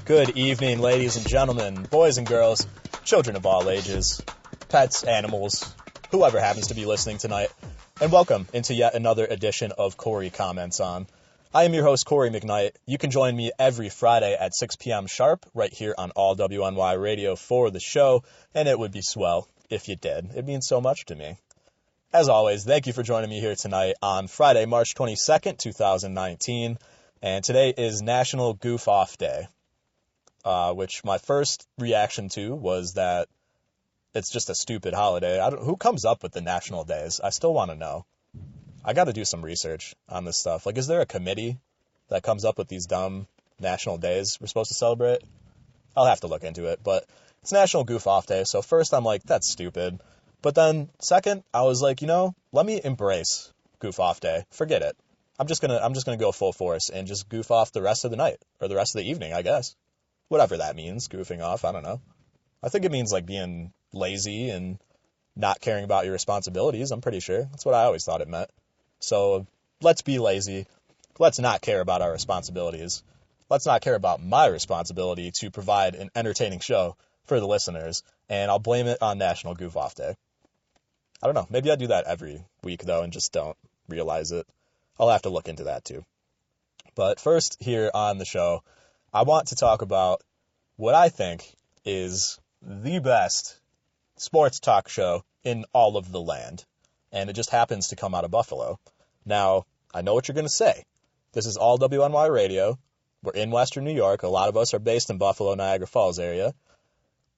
Good evening, ladies and gentlemen, boys and girls, children of all ages, pets, animals, whoever happens to be listening tonight, and welcome into yet another edition of Cory Comments On. I am your host, Cory McKnight. You can join me every Friday at 6 p.m. sharp right here on All WNY Radio for the show, and it would be swell if you did. It means so much to me. As always, thank you for joining me here tonight on Friday, March 22nd, 2019, and today is National Goof Off Day. Which my first reaction to was that it's just a stupid holiday. Who comes up with the national days? I still want to know. I got to do some research on this stuff. Like, is there a committee that comes up with these dumb national days we're supposed to celebrate? I'll have to look into it, but it's National Goof Off Day, so first I'm like, that's stupid. But then second, I was like, let me embrace Goof Off Day. Forget it. I'm just gonna go full force and just goof off the rest of the night, or the rest of the evening, I guess. Whatever that means, goofing off, I don't know. I think it means like being lazy and not caring about your responsibilities, I'm pretty sure. That's what I always thought it meant. So let's be lazy. Let's not care about our responsibilities. Let's not care about my responsibility to provide an entertaining show for the listeners, and I'll blame it on National Goof Off Day. I don't know, maybe I do that every week though and just don't realize it. I'll have to look into that too. But first, here on the show, I want to talk about what I think is the best sports talk show in all of the land, and it just happens to come out of Buffalo. Now, I know what you're going to say. This is All WNY Radio. We're in Western New York. A lot of us are based in Buffalo, Niagara Falls area.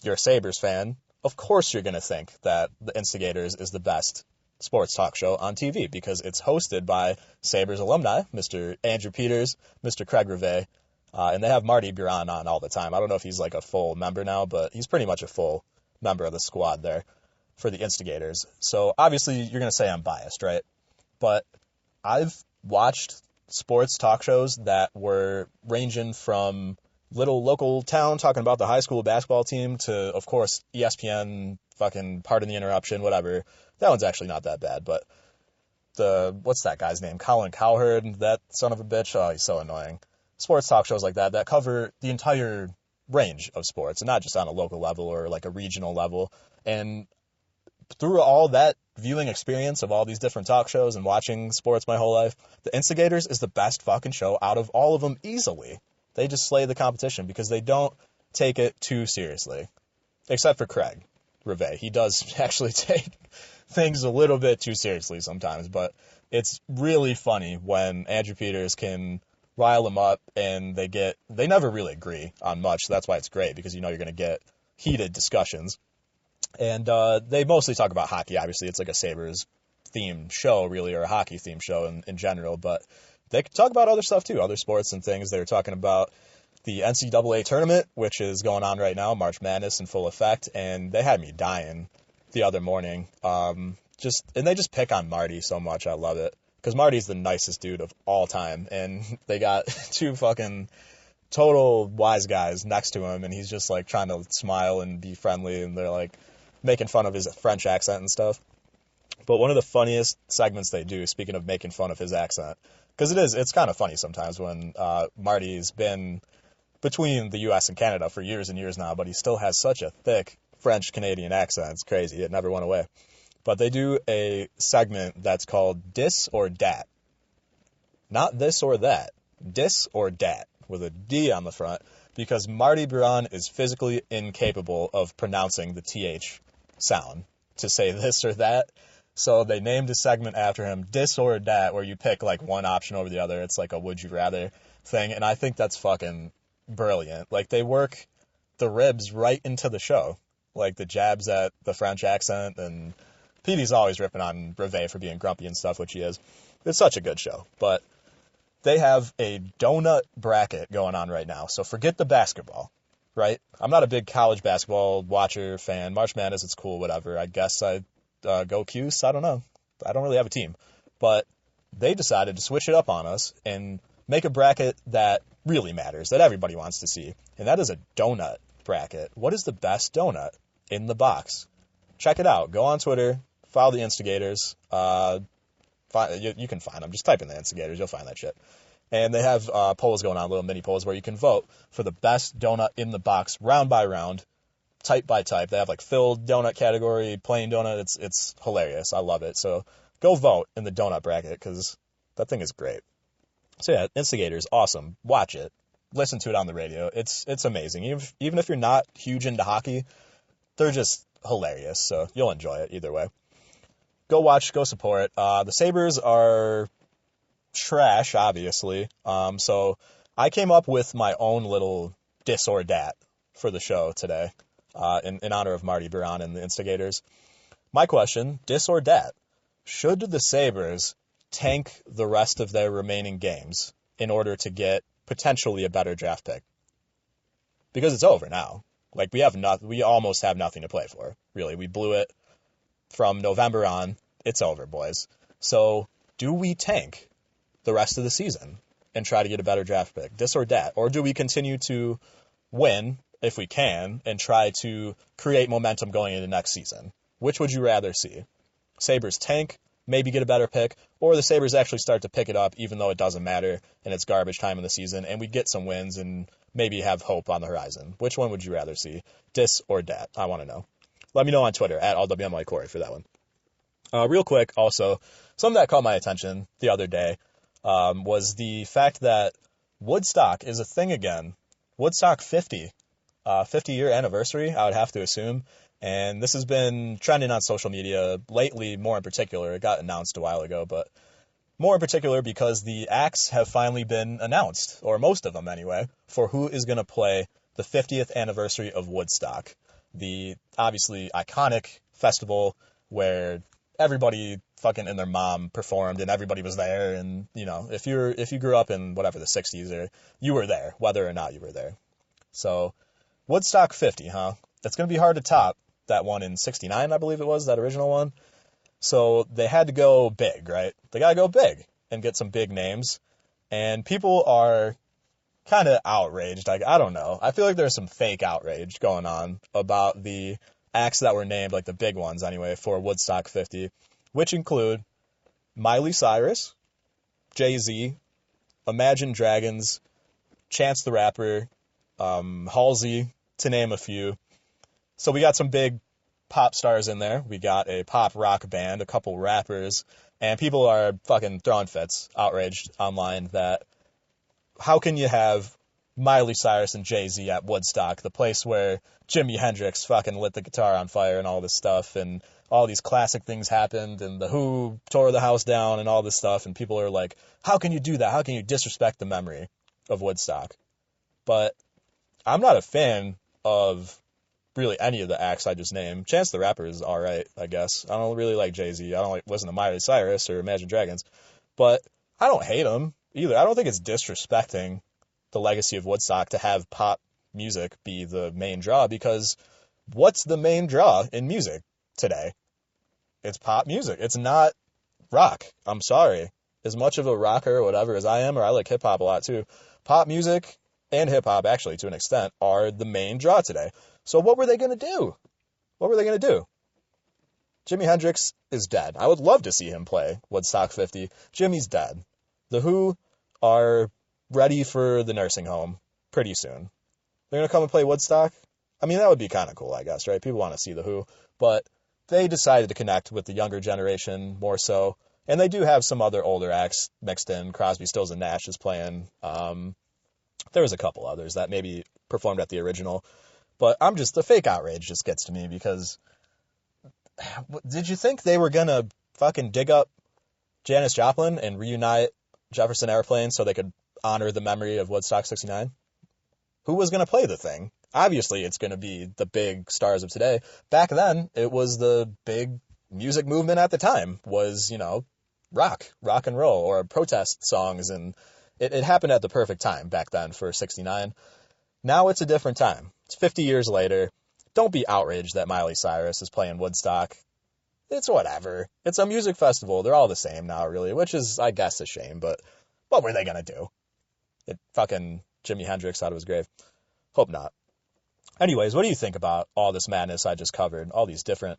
You're a Sabres fan. Of course you're going to think that the Instigators is the best sports talk show on TV because it's hosted by Sabres alumni, Mr. Andrew Peters, Mr. Craig Rivet, and they have Marty Biron on all the time. I don't know if he's like a full member now, but he's pretty much a full member of the squad there for the Instigators. So obviously you're going to say I'm biased, right? But I've watched sports talk shows that were ranging from little local town talking about the high school basketball team to, of course, ESPN, fucking Pardon the Interruption, whatever. That one's actually not that bad, but what's that guy's name? Colin Cowherd, that son of a bitch. Oh, he's so annoying. Sports talk shows like that cover the entire range of sports and not just on a local level or like a regional level. And through all that viewing experience of all these different talk shows and watching sports my whole life, the Instigators is the best fucking show out of all of them easily. They just slay the competition because they don't take it too seriously. Except for Craig Rivet. He does actually take things a little bit too seriously sometimes, but it's really funny when Andrew Peters can rile them up, and they never really agree on much. So that's why it's great, because you're going to get heated discussions. And they mostly talk about hockey. Obviously, it's like a Sabres themed show, really, or a hockey themed show in general. But they talk about other stuff too, other sports and things. They were talking about the NCAA tournament, which is going on right now, March Madness in full effect, and they had me dying the other morning. And they just pick on Marty so much. I love it. Because Marty's the nicest dude of all time, and they got two fucking total wise guys next to him, and he's just, like, trying to smile and be friendly, and they're, like, making fun of his French accent and stuff. But one of the funniest segments they do, speaking of making fun of his accent, because it's kind of funny sometimes when Marty's been between the U.S. and Canada for years and years now, but he still has such a thick French-Canadian accent. It's crazy. It never went away. But they do a segment that's called Dis or Dat. Not this or that. Dis or Dat, with a D on the front, because Marty Biron is physically incapable of pronouncing the TH sound to say this or that. So they named a segment after him, Dis or Dat, where you pick like one option over the other. It's like a would you rather thing, and I think that's fucking brilliant. Like, they work the ribs right into the show. Like, the jabs at the French accent, and Petey's always ripping on Rivet for being grumpy and stuff, which he is. It's such a good show. But they have a donut bracket going on right now. So forget the basketball, right? I'm not a big college basketball watcher, fan. March Madness, it's cool, whatever. I guess I go Cuse. I don't know. I don't really have a team. But they decided to switch it up on us and make a bracket that really matters, that everybody wants to see. And that is a donut bracket. What is the best donut in the box? Check it out. Go on Twitter. Follow the Instigators. You can find them. Just type in the Instigators. You'll find that shit. And they have polls going on, little mini polls, where you can vote for the best donut in the box, round by round, type by type. They have like filled donut category, plain donut. It's hilarious. I love it. So go vote in the donut bracket because that thing is great. So yeah, Instigators, awesome. Watch it. Listen to it on the radio. It's amazing. Even if you're not huge into hockey, they're just hilarious. So you'll enjoy it either way. Go watch, go support. The Sabres are trash, obviously. So I came up with my own little Disor Debt for the show today, in honor of Marty Biron and the Instigators. My question, Disor Debt. Should the Sabres tank the rest of their remaining games in order to get potentially a better draft pick? Because it's over now. Like, we almost have nothing to play for, really. We blew it from November on. It's over, boys. So do we tank the rest of the season and try to get a better draft pick? Disor Debt. Or do we continue to win, if we can, and try to create momentum going into next season? Which would you rather see? Sabres tank, maybe get a better pick, or the Sabres actually start to pick it up even though it doesn't matter and it's garbage time in the season and we get some wins and maybe have hope on the horizon? Which one would you rather see? Dis or Dat? I want to know. Let me know on Twitter at @LWMY for that one. Real quick, also, something that caught my attention the other day was the fact that Woodstock is a thing again. Woodstock 50, 50-year anniversary, I would have to assume. And this has been trending on social media lately, more in particular. It got announced a while ago, but more in particular because the acts have finally been announced, or most of them anyway, for who is going to play the 50th anniversary of Woodstock, the obviously iconic festival where everybody fucking and their mom performed and everybody was there. And, you know, if you grew up in whatever the 60s, or you were there, whether or not you were there. So Woodstock 50, huh? It's going to be hard to top that one in 69, I believe it was, that original one. So they had to go big, right? They got to go big and get some big names. And people are kind of outraged. Like, I don't know. I feel like there's some fake outrage going on about the acts that were named, like the big ones anyway, for Woodstock 50, which include Miley Cyrus, Jay-Z, Imagine Dragons, Chance the Rapper, Halsey, to name a few. So we got some big pop stars in there. We got a pop rock band, a couple rappers, and people are fucking throwing fits, outraged online that how can you have Miley Cyrus and Jay-Z at Woodstock, the place where Jimi Hendrix fucking lit the guitar on fire and all this stuff, and all these classic things happened, and The Who tore the house down and all this stuff, and people are like, how can you do that? How can you disrespect the memory of Woodstock? But I'm not a fan of really any of the acts I just named. Chance the Rapper is all right, I guess. I don't really like Jay-Z. I don't listen to Miley Cyrus or Imagine Dragons. But I don't hate them either. I don't think it's disrespecting the legacy of Woodstock to have pop music be the main draw, because what's the main draw in music today? It's pop music. It's not rock. I'm sorry. As much of a rocker or whatever as I am, or I like hip-hop a lot too, pop music and hip-hop, actually, to an extent, are the main draw today. So what were they going to do? What were they going to do? Jimi Hendrix is dead. I would love to see him play Woodstock 50. Jimmy's dead. The Who are ready for the nursing home pretty soon. They're going to come and play Woodstock? I mean, that would be kind of cool, I guess, right? People want to see The Who. But they decided to connect with the younger generation more so. And they do have some other older acts mixed in. Crosby, Stills, and Nash is playing. There was a couple others that maybe performed at the original. But the fake outrage just gets to me, because did you think they were going to fucking dig up Janis Joplin and reunite Jefferson Airplane so they could honor the memory of Woodstock 69? Who was going to play the thing? Obviously, it's going to be the big stars of today. Back then, it was the big music movement at the time was, rock and roll, or protest songs. And it happened at the perfect time back then for 69. Now it's a different time. It's 50 years later. Don't be outraged that Miley Cyrus is playing Woodstock. It's whatever. It's a music festival. They're all the same now, really, which is, I guess, a shame. But what were they going to do? It fucking Jimi Hendrix out of his grave? Hope not. Anyways, what do you think about all this madness I just covered? All these different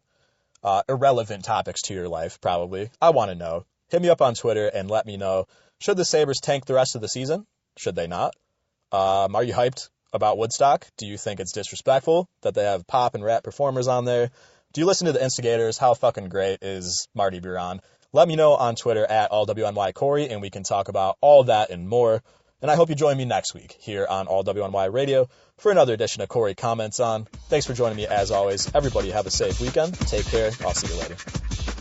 irrelevant topics to your life, probably. I want to know. hit me up on Twitter and let me know, should the Sabres tank the rest of the season? Should they not? Are you hyped about Woodstock? Do you think it's disrespectful that they have pop and rap performers on there? Do you listen to the Instigators? How fucking great is Marty Biron? Let me know on Twitter at allwnycory, and we can talk about all that and more. And I hope you join me next week here on All WNY Radio for another edition of Cory Comments On. Thanks for joining me as always. Everybody have a safe weekend. Take care. I'll see you later.